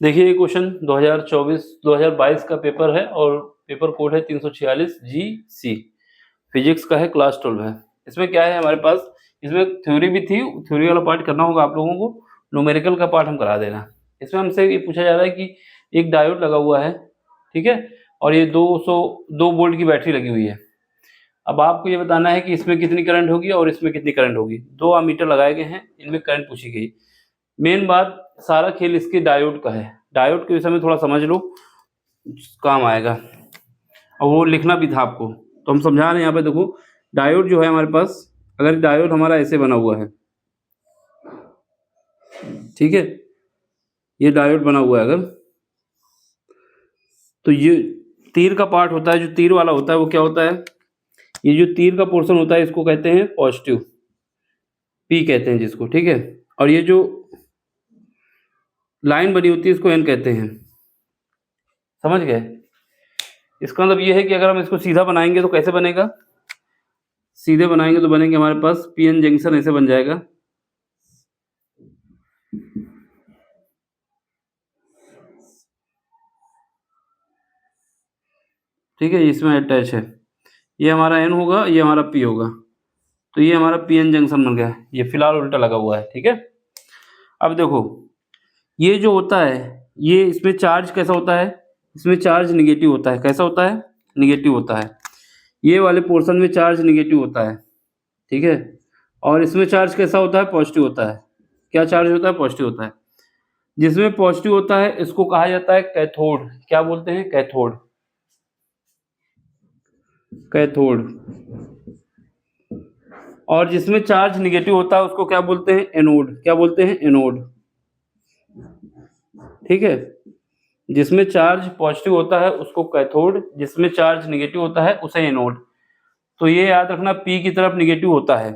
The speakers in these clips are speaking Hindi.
देखिए ये क्वेश्चन 2022 का पेपर है और पेपर कोड है 346 GC, फिजिक्स का है, क्लास 12 है। इसमें क्या है हमारे पास, इसमें थ्योरी भी थी, थ्योरी वाला पार्ट करना होगा आप लोगों को, न्यूमेरिकल का पार्ट हम करा देना। इसमें हमसे ये पूछा जा रहा है कि एक डायोड लगा हुआ है, ठीक है, और ये 202 वोल्ट की बैटरी लगी हुई है। अब आपको ये बताना है कि इसमें कितनी करंट होगी और इसमें कितनी करंट होगी। 2 अमीटर लगाए गए हैं, इनमें करंट पूछी गई। मेन बात, सारा खेल इसके डायोड का है। डायोड के विषय में थोड़ा समझ लो, काम आएगा, और वो लिखना भी था आपको, तो हम समझा रहे हैं यहाँ पे। देखो डायोड जो है हमारे पास, अगर डायोड हमारा ऐसे बना हुआ है, ठीक है, ये डायोड बना हुआ है अगर, तो ये तीर का पार्ट होता है, जो तीर वाला होता है वो क्या होता है, ये जो तीर का पोर्शन होता है इसको कहते हैं पॉजिटिव, पी कहते हैं जिसको, ठीक है, और ये जो लाइन बनी होती है इसको एन कहते हैं। समझ गए? इसका मतलब ये है कि अगर हम इसको सीधा बनाएंगे तो कैसे बनेगा, सीधे बनाएंगे तो बनेंगे हमारे पास पीएन जंक्शन ऐसे बन जाएगा, ठीक है, इसमें अटैच है, ये हमारा एन होगा, ये हमारा पी होगा, तो ये हमारा पीएन जंक्शन बन गया। ये फिलहाल उल्टा लगा हुआ है, ठीक है। अब देखो ये जो होता है, ये इसमें चार्ज कैसा होता है, इसमें चार्ज निगेटिव होता है। कैसा होता है? निगेटिव होता है। ये वाले पोर्शन में चार्ज निगेटिव होता है, ठीक है, और इसमें चार्ज कैसा होता है? पॉजिटिव होता है। क्या चार्ज होता है? पॉजिटिव होता है। जिसमें पॉजिटिव होता है इसको कहा जाता है कैथोड। क्या बोलते हैं? कैथोड। कैथोड। और जिसमें चार्ज निगेटिव होता है उसको क्या बोलते हैं? एनोड। क्या बोलते हैं? एनोड, ठीक है। जिसमें चार्ज पॉजिटिव होता है उसको कैथोड, जिसमें चार्ज निगेटिव होता है उसे एनोड। तो ये याद रखना, पी की तरफ निगेटिव होता है,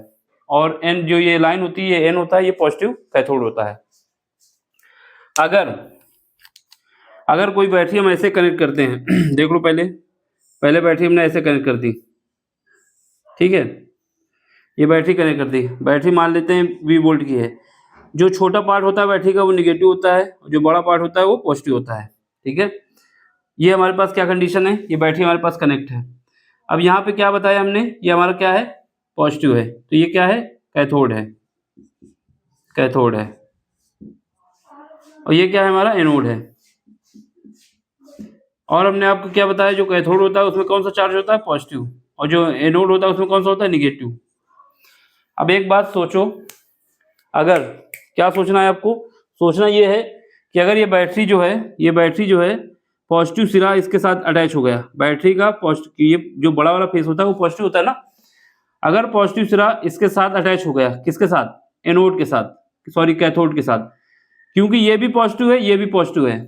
और एन जो ये लाइन होती है ये एन होता है, ये पॉजिटिव कैथोड होता है। अगर कोई बैटरी हम ऐसे कनेक्ट करते हैं देख लो, पहले बैटरी हमने ऐसे कनेक्ट कर दी, ठीक है, ये बैटरी कनेक्ट कर दी। बैटरी मान लेते हैं 20 वोल्ट की है। जो छोटा पार्ट होता है बैटरी का वो निगेटिव होता है, जो बड़ा पार्ट होता है वो पॉजिटिव होता है, ठीक है। ये हमारे पास क्या कंडीशन है, ये बैटरी हमारे पास कनेक्ट है। अब यहाँ पे क्या बताया हमने, ये हमारा क्या है? पॉजिटिव है, तो ये क्या है? कैथोड है। कैथोड है। और ये क्या है? हमारा एनोड है। और हमने आपको क्या बताया, जो कैथोड होता है उसमें कौन सा चार्ज होता है? पॉजिटिव, और जो एनोड होता है उसमें कौन सा होता है? निगेटिव। अब एक बात सोचो, अगर, क्या सोचना है आपको? सोचना ये है कि अगर ये बैटरी जो है पॉजिटिव सिरा इसके साथ अटैच हो गया, बैटरी का पॉजिटिव, ये जो बड़ा वाला फेस होता है वो पॉजिटिव होता है ना, अगर पॉजिटिव सिरा इसके साथ अटैच हो गया, किसके साथ? एनोड के साथ, सॉरी कैथोड के साथ, क्योंकि ये भी पॉजिटिव है, ये भी पॉजिटिव है।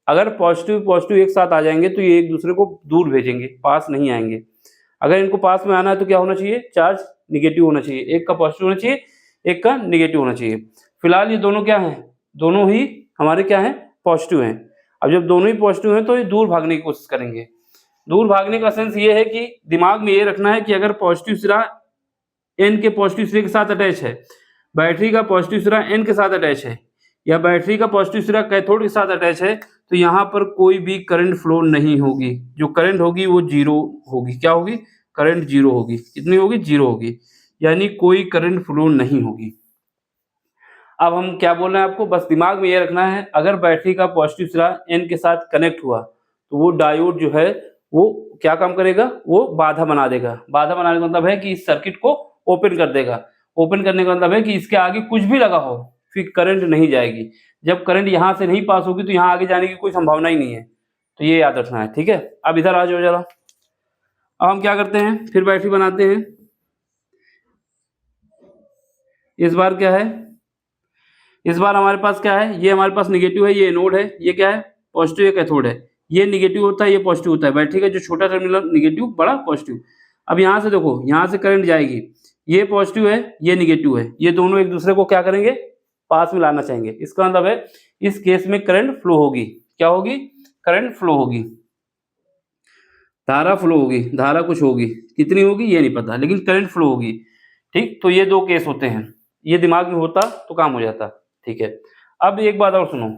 अगर पॉजिटिव पॉजिटिव एक साथ आ जाएंगे तो ये एक दूसरे को दूर भेजेंगे, पास नहीं आएंगे। अगर इनको पास में आना है तो क्या होना चाहिए? चार्ज निगेटिव होना चाहिए, एक का पॉजिटिव होना चाहिए, एक का निगेटिव होना चाहिए। फिलहाल ये दोनों क्या हैं? दोनों ही हमारे क्या हैं? पॉजिटिव हैं। अब जब दोनों ही पॉजिटिव हैं तो ये दूर भागने की कोशिश करेंगे। दूर भागने का सेंस ये है कि दिमाग में ये रखना है कि अगर पॉजिटिव सिरा एन के पॉजिटिव सिरे के साथ अटैच है, बैटरी का पॉजिटिव सिरा एन के साथ अटैच है, या बैटरी का पॉजिटिव सिरा कैथोड के साथ अटैच है, तो यहाँ पर कोई भी करंट फ्लो नहीं होगी। जो करंट होगी वो जीरो होगी। क्या होगी? करंट जीरो होगी। कितनी होगी? जीरो होगी, यानी कोई करंट फ्लो नहीं होगी। अब हम क्या बोल रहे हैं आपको, बस दिमाग में ये रखना है, अगर बैटरी का पॉजिटिव सिरा एन के साथ कनेक्ट हुआ तो वो डायोड जो है वो क्या काम करेगा? वो बाधा बना देगा। बाधा बनाने का मतलब है कि इस सर्किट को ओपन कर देगा। ओपन करने का मतलब है कि इसके आगे कुछ भी लगा हो फिर करंट नहीं जाएगी। जब करंट यहाँ से नहीं पास होगी तो यहाँ आगे जाने की कोई संभावना ही नहीं है। तो ये याद रखना है, ठीक है। अब इधर आ जाओ जरा। अब हम क्या करते हैं, फिर बैटरी बनाते हैं। इस बार क्या है? इस बार हमारे पास क्या है? ये हमारे पास निगेटिव है, ये एनोड है, ये क्या है? पॉजिटिव, ये कैथोड है। ये निगेटिव होता है, ये पॉजिटिव होता है। बैटरी का जो छोटा टर्मिनल निगेटिव, बड़ा पॉजिटिव। अब यहाँ से देखो, यहाँ से करंट जाएगी, ये पॉजिटिव है, ये निगेटिव है, ये दोनों एक दूसरे को क्या करेंगे? पास में लाना चाहेंगे। इसका मतलब है इस केस में करंट फ्लो होगी। क्या होगी? करंट फ्लो होगी, धारा फ्लो होगी। धारा कुछ होगी, कितनी होगी ये नहीं पता, लेकिन करंट फ्लो होगी, ठीक। तो ये दो केस होते हैं, ये दिमाग में होता तो काम हो जाता, ठीक है। अब एक बात और सुनो,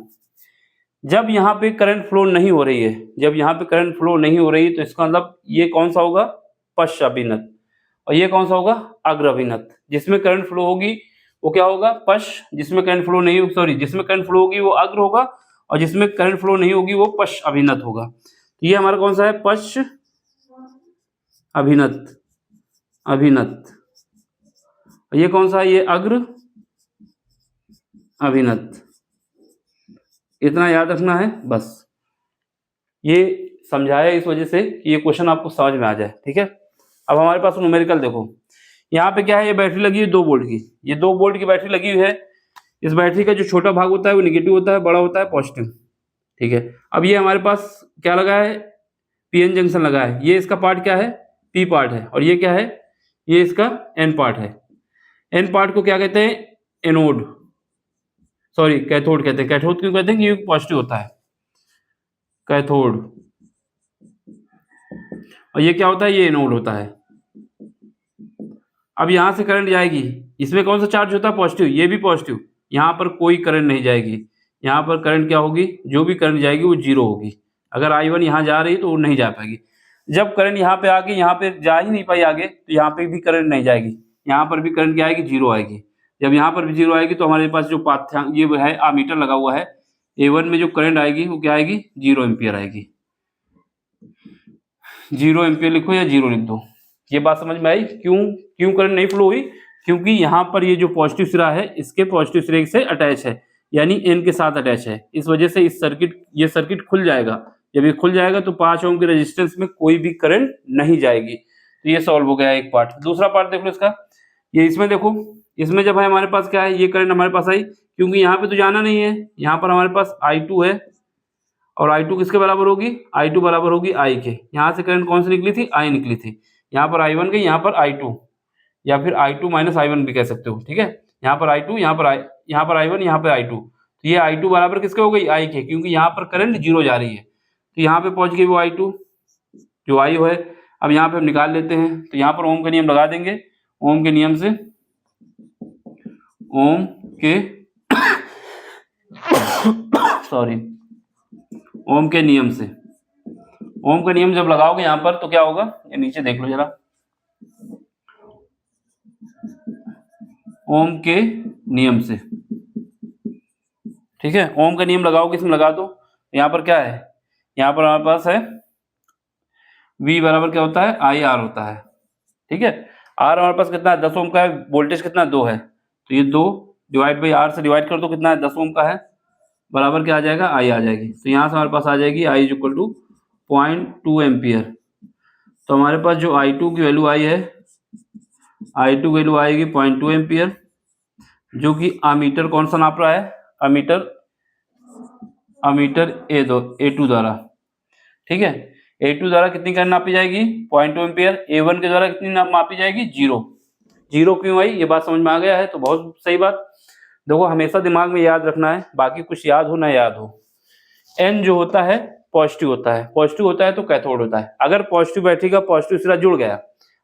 जब यहाँ पे करंट फ्लो नहीं हो रही है, जब यहाँ पे करंट फ्लो नहीं हो रही है तो इसका मतलब ये कौन सा होगा, पश्च अभिनत, और ये कौन सा होगा, अग्र अभिनत। जिसमें करंट फ्लो होगी वो क्या होगा, पश्च, जिसमें करंट फ्लो नहीं होगी, सॉरी, जिसमें करंट फ्लो होगी वो अग्र होगा, और जिसमें करंट फ्लो नहीं होगी वो पश्च अभिनत होगा। तो ये हमारा कौन सा है, पश्च अभिनत, अभिनत। ये कौन सा है, ये अग्र अभिनत। इतना याद रखना है बस। ये समझाया इस वजह से कि ये क्वेश्चन आपको समझ में आ जाए, ठीक है। अब हमारे पास न्यूमेरिकल देखो, यहाँ पे क्या है, ये बैटरी लगी है 2 वोल्ट की, ये 2 वोल्ट की बैटरी लगी हुई है। इस बैटरी का जो छोटा भाग होता है वो निगेटिव होता है, बड़ा होता है पॉजिटिव, ठीक है। अब ये हमारे पास क्या लगा है, पीएन जंक्शन लगा है। ये इसका पार्ट क्या है, पी पार्ट है, और ये क्या है, ये इसका एन पार्ट है। एन पार्ट को क्या कहते हैं, एनोड, सॉरी कैथोड कहते हैं। कैथोड क्यों कहते हैं, क्योंकि पॉजिटिव होता है, कैथोड। और ये क्या होता है, ये एनोड होता है। अब यहां से करंट जाएगी, इसमें कौन सा चार्ज होता है, पॉजिटिव, ये भी पॉजिटिव। यहाँ पर कोई करंट नहीं जाएगी, यहाँ पर करंट क्या होगी, जो भी करंट जाएगी वो जीरो होगी। अगर I1 यहाँ जा रही है तो वो नहीं जा पाएगी। जब करंट यहाँ पे आगे, यहाँ पे जा ही नहीं पाई आगे, तो यहाँ पे भी करंट नहीं जाएगी, यहाँ पर भी करंट क्या आएगी, जीरो आएगी। जब यहाँ पर भी जीरो आएगी तो हमारे पास जो पाथ्यांक ये है आमीटर लगा हुआ है, A1 में जो करंट आएगी वो क्या आएगी, 0 एम्पियर आएगी। 0 एम्पियर लिखो या 0 लिख दो। ये बात समझ में आई, क्यों करंट नहीं फ्लो हुई, क्योंकि यहाँ पर ये जो पॉजिटिव सिरा है इसके पॉजिटिव सिरे से अटैच है, यानी एन के साथ अटैच है। इस वजह से ये सर्किट खुल जाएगा। जब ये खुल जाएगा तो 5 ओम के रेजिस्टेंस में कोई भी करंट नहीं जाएगी। तो ये सॉल्व हो गया एक पार्ट। दूसरा पार्ट देख लो इसका, ये इसमें देखो, इसमें जब है हमारे पास क्या है, ये करंट हमारे पास आई, क्योंकि यहाँ पे तो जाना नहीं है, यहाँ पर हमारे पास I2 है, और I2 किसके बराबर होगी, I2 बराबर होगी I के। यहाँ से करंट कौन सी निकली थी, I निकली थी। यहाँ पर I1 गई, यहाँ पर I2, या फिर I2 माइनस I1 भी कह सकते हो, ठीक है। यहाँ पर I2, यहाँ पर I1, यहाँ पर I2। तो ये I2 बराबर किसके हो गई, I के, क्योंकि यहाँ पर करंट जीरो जा रही है। तो यहाँ पे पहुंच गई वो I2 जो I है। अब यहाँ पे हम निकाल लेते हैं, तो यहाँ पर ओम का नियम लगा देंगे। ओम के नियम से, ओम के सॉरी, ओम के नियम से, ओम का नियम जब लगाओगे यहाँ पर तो क्या होगा, ये नीचे देख लो जरा, ओम के नियम से, ठीक है। ओम का नियम लगाओगे, इसमें लगा दो। यहाँ पर क्या है, यहाँ पर हमारे पास है V बराबर क्या होता है, IR होता है, ठीक है। R हमारे पास कितना है, 10 ओम का है, वोल्टेज कितना 2 है, तो ये 2 डिवाइड बाई R से डिवाइड कर दो, कितना है 10 ओम का है, बराबर क्या आ जाएगा, I आ जाएगी। तो यहाँ से हमारे पास आ जाएगी I is equal to 0.2 ampere. तो हमारे पास जो I2 की वैल्यू आई है, I2 की वैल्यू आएगी 0.2 एम्पियर, जो कि अमीटर कौन सा नाप रहा है, अमीटर A2 द्वारा, ठीक है। A2 द्वारा कितनी करंट नापी जाएगी, 0.2 एम्पियर। A1 के द्वारा कितनी मापी जाएगी, 0 क्यों आई, ये बात समझ में आ गया है, तो बहुत सही बात। देखो हमेशा दिमाग में याद रखना है, बाकी कुछ याद हो ना याद हो, N जो होता है पॉजिटिव होता है, पॉजिटिव होता है तो कैथोड होता है। अगर पॉजिटिव बैटरी का पॉजिटिव सिरा जुड़ गया,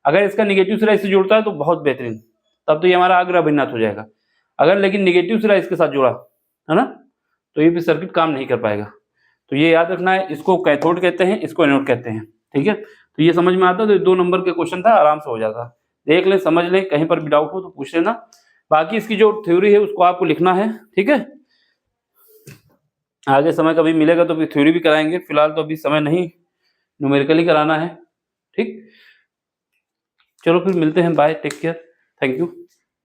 अगर इसका निगेटिव सिरा इससे जुड़ता है तो बहुत बेहतरीन, तब तो ये हमारा अग्र अभिन्नत हो जाएगा। अगर लेकिन निगेटिव सिरा इसके साथ जुड़ा है ना, तो ये भी सर्किट काम नहीं कर पाएगा। तो ये याद रखना है, इसको कैथोड कहते हैं, इसको एनोड कहते हैं, ठीक है। तो ये समझ में आता, तो 2 नंबर के क्वेश्चन था, आराम से हो जाता। देख लें, समझ लें, कहीं पर भी डाउट हो तो पूछ लेना। बाकी इसकी जो थ्योरी है उसको आपको लिखना है, ठीक है। आगे समय कभी मिलेगा तो फिर थ्योरी भी कराएंगे, फिलहाल तो अभी समय नहीं, न्यूमेरिकल ही कराना है, ठीक। चलो फिर मिलते हैं, bye, take care, thank you.